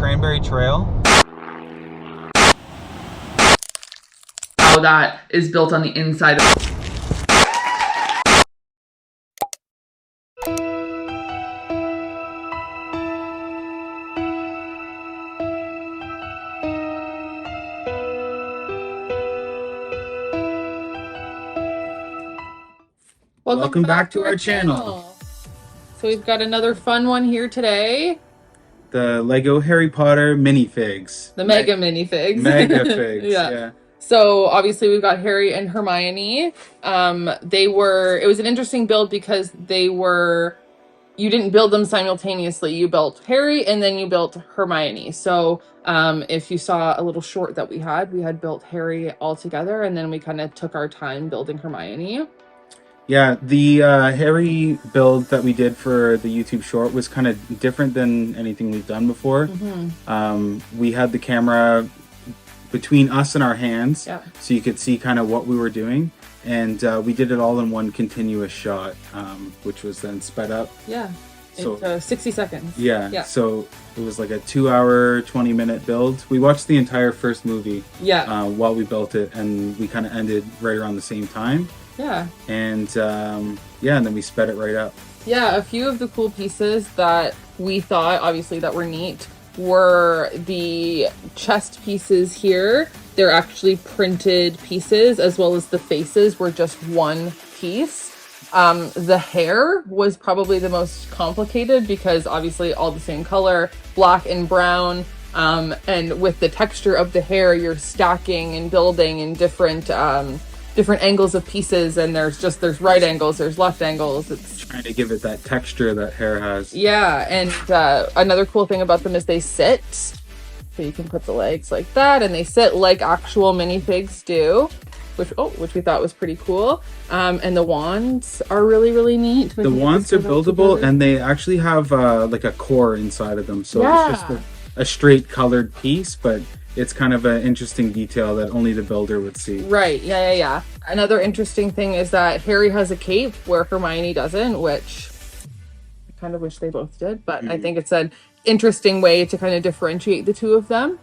Cranberry Trail. How that is built on the inside of Welcome back to our channel. So we've got another fun one here today. The Lego Harry Potter minifigs. The mega minifigs. Mega figs, yeah. So obviously we've got Harry and Hermione. It was an interesting build because you didn't build them simultaneously. You built Harry and then you built Hermione. So if you saw a little short that we had built Harry all together, and then we kind of took our time building Hermione. Yeah, the Harry build that we did for the YouTube short was kind of different than anything we've done before. We had the camera between us and our hands, so you could see kind of what we were doing. And we did it all in one continuous shot, which was then sped up. Yeah, so 60 seconds. Yeah, so it was like a 2-hour, 20-minute build. We watched the entire first movie while we built it, and we kind of ended right around the same time. Yeah. And and then we sped it right up. Yeah, a few of the cool pieces that we thought, obviously, that were neat were the chest pieces here. They're actually printed pieces, as well as the faces were just one piece. The hair was probably the most complicated because obviously all the same color, black and brown. And with the texture of the hair, you're stacking and building in different angles of pieces, and there's right angles, there's left angles. It's trying to give it that texture that hair has. Yeah, and another cool thing about them is they sit. So you can put the legs like that, and they sit like actual minifigs do, which we thought was pretty cool. And the wands are really, really neat. The wands are buildable, and they actually have like a core inside of them. So it's just a straight colored piece, but it's kind of an interesting detail that only the builder would see. Right, yeah. Another interesting thing is that Harry has a cape where Hermione doesn't, which I kind of wish they both did, but I think it's an interesting way to kind of differentiate the two of them.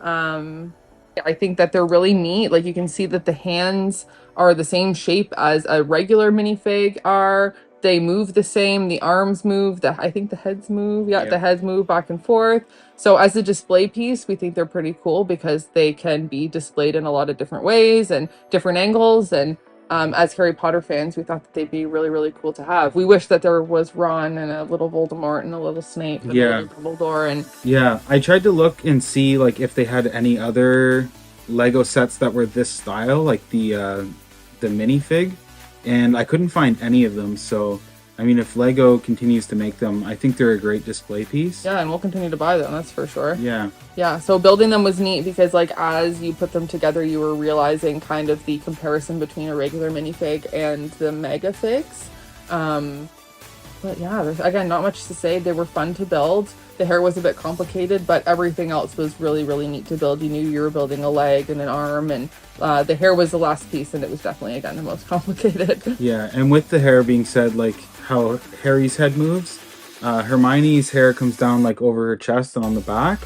I think that they're really neat. Like, you can see that the hands are the same shape as a regular minifig are. They move the same. The arms move. I think the heads move. Yeah, the heads move back and forth. So as a display piece, we think they're pretty cool because they can be displayed in a lot of different ways and different angles. And as Harry Potter fans, we thought that they'd be really, really cool to have. We wish that there was Ron and a little Voldemort and a little Snape and a little Dumbledore. And I tried to look and see like if they had any other Lego sets that were this style, like the minifig. And I couldn't find any of them, so I mean, if Lego continues to make them, I think they're a great display piece. Yeah, and we'll continue to buy them, that's for sure. Yeah, so building them was neat because, like, as you put them together, you were realizing kind of the comparison between a regular minifig and the mega figs. But yeah, there's, again, not much to say. They were fun to build. The hair was a bit complicated, but everything else was really, really neat to build. You knew you were building a leg and an arm, and the hair was the last piece, and it was definitely, again, the most complicated. Yeah, and with the hair being said, like how Harry's head moves, Hermione's hair comes down like over her chest and on the back.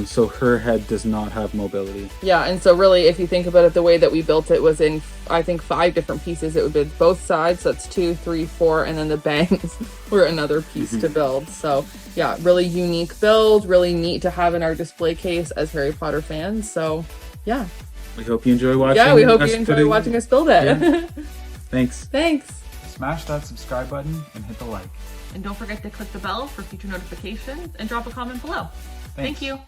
So her head does not have mobility. Yeah, and so really, if you think about it, the way that we built it was in, I think, 5 different pieces. It would be both sides, so that's 2, 3, 4, and then the bangs were another piece to build. So yeah, really unique build, really neat to have in our display case as Harry Potter fans. So yeah. We hope you enjoy watching. Yeah, we hope you enjoy watching us build it. Yeah. Thanks. Smash that subscribe button and hit the like. And don't forget to click the bell for future notifications and drop a comment below. Thank you.